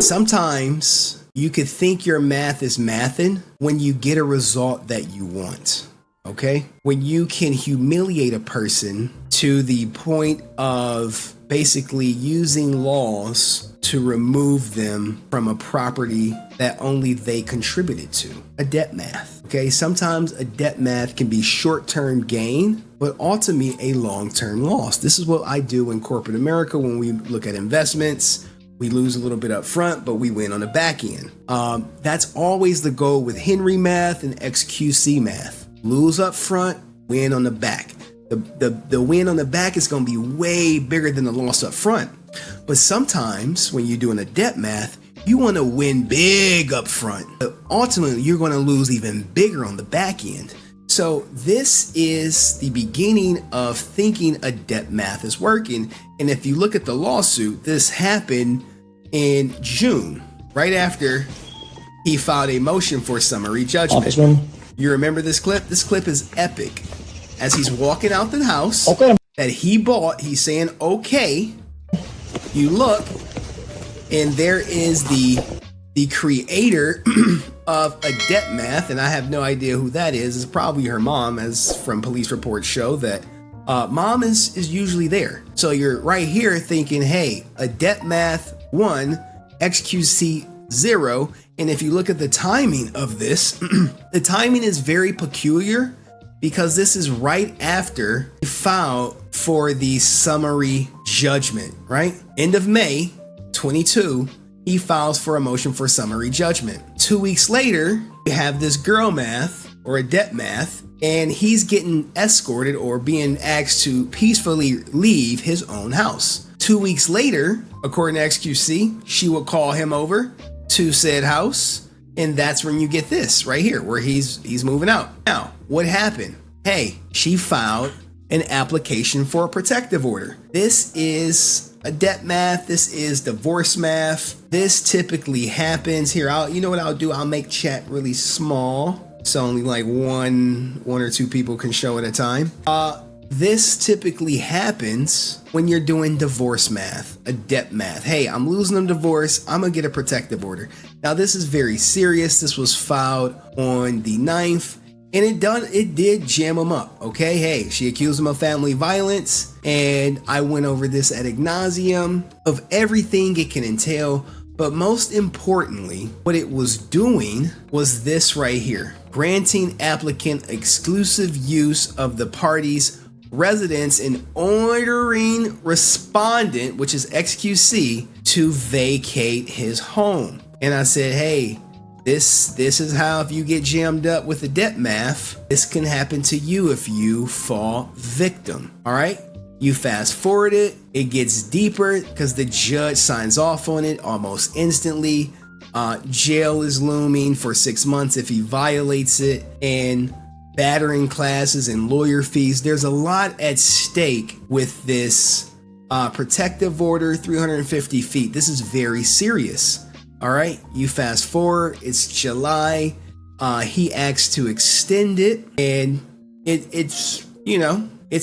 Sometimes you could think your math is mathing when you get a result that you want. Okay? When you can humiliate a person to the point of basically using laws to remove them from a property that only they contributed to. Adept math. Okay? Sometimes adept math can be short-term gain, but ultimately a long-term loss. This is what I do in corporate America when we look at investments. We lose a little bit up front, but we win on the back end. That's always the goal with Henry math and XQC math. Lose up front, win on the back. The win on the back is going to be way bigger than the loss up front. But sometimes when you're doing adept math, you want to win big up front. But ultimately, you're going to lose even bigger on the back end. So this is the beginning of thinking adept math is working. And if you look at the lawsuit, this happened in June, right after he filed a motion for summary judgment. You remember this clip? This clip is epic. As he's walking out the house that he bought, he's saying, okay. You look, and there is the creator of Adept Math, and I have no idea who that is. It's probably her mom, as from police reports show that mom is usually there. So you're right here thinking, hey, Adept Math 1, XQC 0. And if you look at the timing of this, the timing is very peculiar because this is right after he filed for the summary judgment, right? End of May 22, he files for a motion for summary judgment. 2 weeks later, you have this girl math or adept math, and he's getting escorted or being asked to peacefully leave his own house. 2 weeks later, according to XQC, she will call him over to said house, and that's when you get this right here where he's moving out. Now, what happened? Hey, she filed an application for a protective order. This is adept math. This is divorce math. This typically happens here. You know what I'll do? I'll make chat really small, so only like one or two people can show at a time. This typically happens when you're doing divorce math, adept math. Hey, I'm losing a divorce. I'm gonna get a protective order. Now, this is very serious. This was filed on the 9th. And it did jam him up, okay? Hey, she accused him of family violence, and I went over this ad nauseum of everything it can entail. But most importantly, what it was doing was this right here: granting applicant exclusive use of the party's residence and ordering respondent, which is XQC, to vacate his home. And I said, hey, This is how if you get jammed up with adept math, this can happen to you if you fall victim. All right. You fast forward it. It gets deeper because the judge signs off on it almost instantly. Jail is looming for 6 months if he violates it, and battering classes and lawyer fees. There's a lot at stake with this protective order, 350 feet. This is very serious. All right, you fast forward, it's July. He asks to extend it, and it's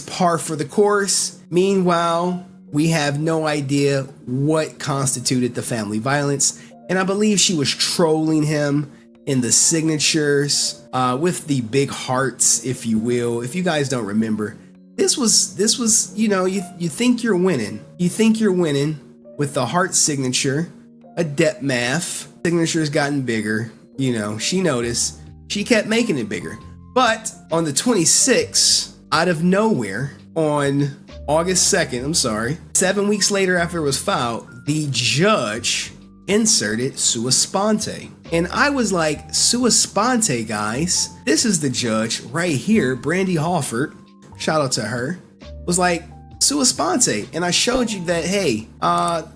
par for the course. Meanwhile, we have no idea what constituted the family violence, and I believe she was trolling him in the signatures with the big hearts, if you will. If you guys don't remember, this was you think you're winning. You think you're winning with the heart signature. Adept math signature's gotten bigger. She noticed. She kept making it bigger. But on the 26th, out of nowhere, on August 2nd, 7 weeks later after it was filed, the judge inserted sua sponte. And I was like, sua sponte, guys? This is the judge right here, Brandy Hawford. Shout out to her. Was like, sua sponte. And I showed you that, hey,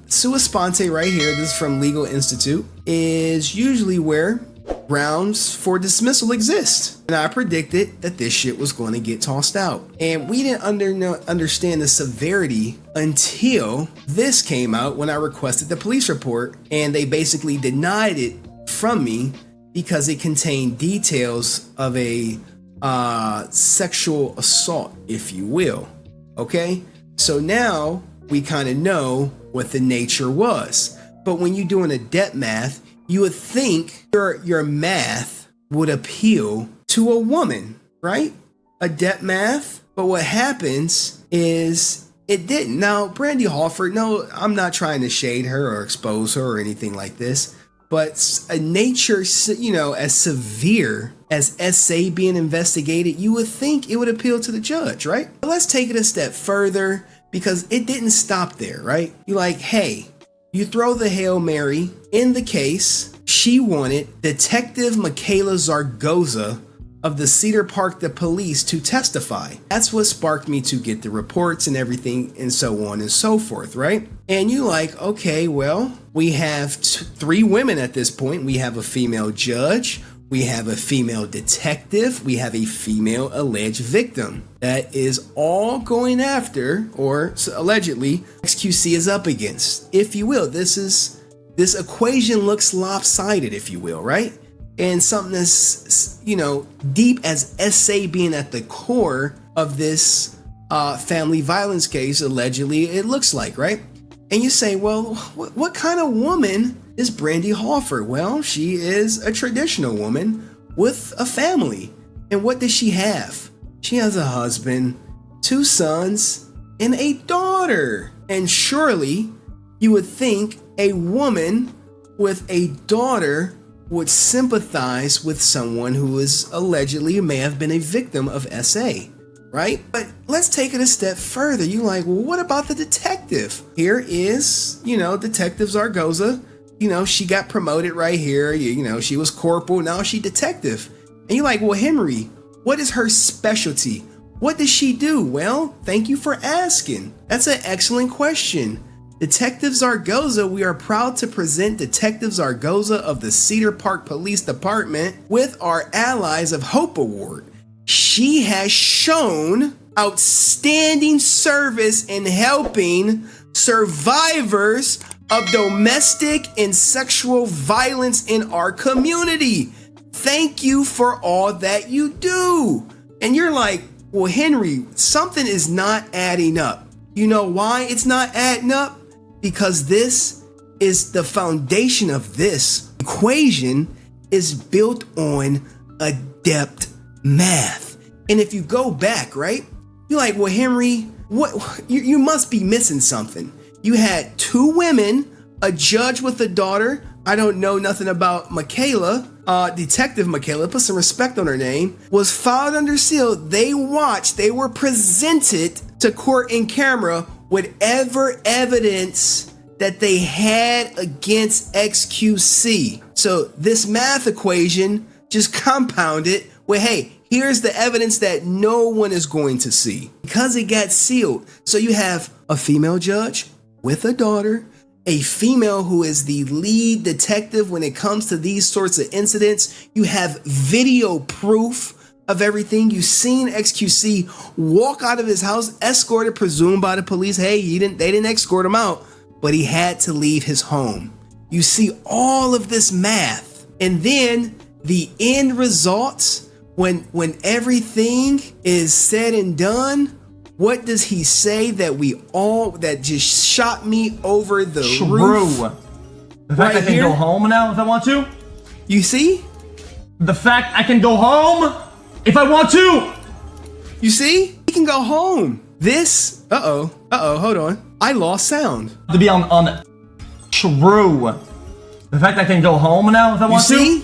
sua sponte right here, this is from Legal Institute, is usually where grounds for dismissal exist. And I predicted that this shit was going to get tossed out. And we didn't understand the severity until this came out when I requested the police report, and they basically denied it from me because it contained details of a sexual assault, if you will. Okay? So now we kind of know what the nature was. But when you're doing adept math, you would think your math would appeal to a woman, right? Adept math. But what happens is it didn't. Now, Brandy Hawford, no, I'm not trying to shade her or expose her or anything like this. But a nature, as severe as SA being investigated, you would think it would appeal to the judge, right? But let's take it a step further, because it didn't stop there, right? You're like, hey, you throw the Hail Mary in the case. She wanted Detective Michaela Zaragoza of the Cedar Park, the police, to testify. That's what sparked me to get the reports and everything and so on and so forth, right? And you like, okay, well, we have 3 women at this point. We have a female judge, we have a female detective, we have a female alleged victim. That is all going after, or allegedly, XQC is up against, if you will. This equation looks lopsided, if you will, right? And something as, deep as SA being at the core of this family violence case, allegedly, it looks like, right? And you say, well, what kind of woman is Brandy Hawford? Well, she is a traditional woman with a family. And what does she have? She has a husband, 2 sons, and a daughter. And surely you would think a woman with a daughter would sympathize with someone who is allegedly may have been a victim of SA, right? But let's take it a step further. You like, well, what about the detective? Here is, Detective Zaragoza. She got promoted right here. She was corporal, now she detective. And you're like, well, Henry, what is her specialty? What does she do? Well, thank you for asking. That's an excellent question. Detective Zaragoza, we are proud to present Detective Zaragoza of the Cedar Park Police Department with our Allies of Hope Award. She has shown outstanding service in helping survivors of domestic and sexual violence in our community. Thank you for all that you do. And you're like, well, Henry, something is not adding up. You know why it's not adding up? Because this is the foundation of this equation is built on adept math. And if you go back, right, you're like, well, Henry, what you must be missing something. You had 2 women, a judge with a daughter. I don't know nothing about Michaela, Detective Michaela, put some respect on her name, was filed under seal. They were presented to court in camera whatever evidence that they had against XQC. So this math equation just compounded with, hey, here's the evidence that no one is going to see because it got sealed. So you have a female judge with a daughter, a female who is the lead detective when it comes to these sorts of incidents. You have video proof of everything. You've seen XQC walk out of his house, escorted, presumed by the police. Hey, they didn't escort him out, but he had to leave his home. You see all of this math, and then the end results, when everything is said and done, what does he say that just shot me over the roof? The fact I can go home now if I want to? You see? The fact I can go home if I want to! You see? He can go home. This, hold on. I lost sound. To be on true. The fact I can go home now if I want to?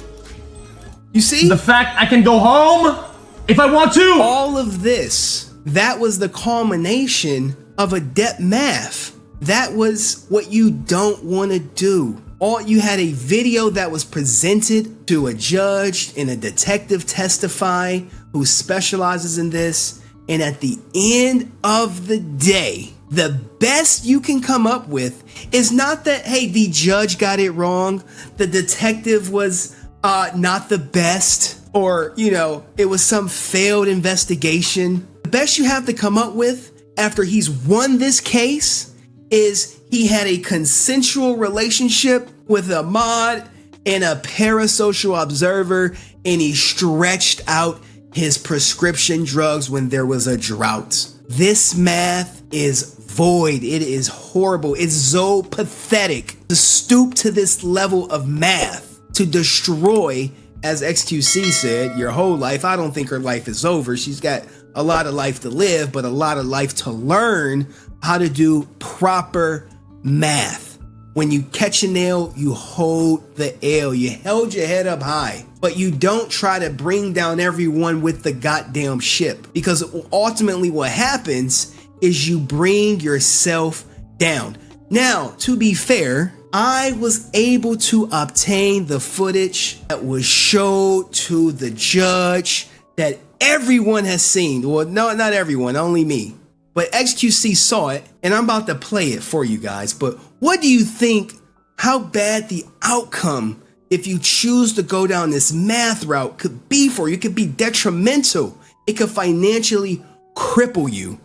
You see? The fact I can go home if I want to! All of this, that was the culmination of adept math. That was what you don't want to do. You had a video that was presented to a judge and a detective testify who specializes in this. And at the end of the day, the best you can come up with is not that, hey, the judge got it wrong, the detective was not the best, or, it was some failed investigation. The best you have to come up with after he's won this case is he had a consensual relationship with a mod and a parasocial observer, and he stretched out his prescription drugs when there was a drought. This math is void. It is horrible. It's so pathetic to stoop to this level of math to destroy, as XQC said, your whole life. I don't think her life is over. She's got a lot of life to live, but a lot of life to learn how to do proper math. When you catch a nail, you hold the L. You held your head up high, but you don't try to bring down everyone with the goddamn ship, because ultimately what happens is you bring yourself down. Now, to be fair, I was able to obtain the footage that was showed to the judge that everyone has seen. Well, no, not everyone, only me. But XQC saw it, and I'm about to play it for you guys. But what do you think, how bad the outcome, if you choose to go down this math route, could be for you? It could be detrimental. It could financially cripple you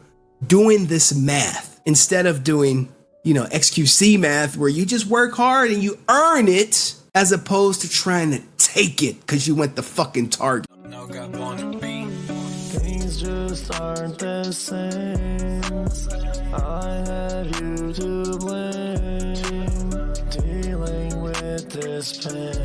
doing this math instead of doing, XQC math where you just work hard and you earn it, as opposed to trying to take it because you went the fucking target. Things just aren't the same. I had you to blame. Dealing with this pain.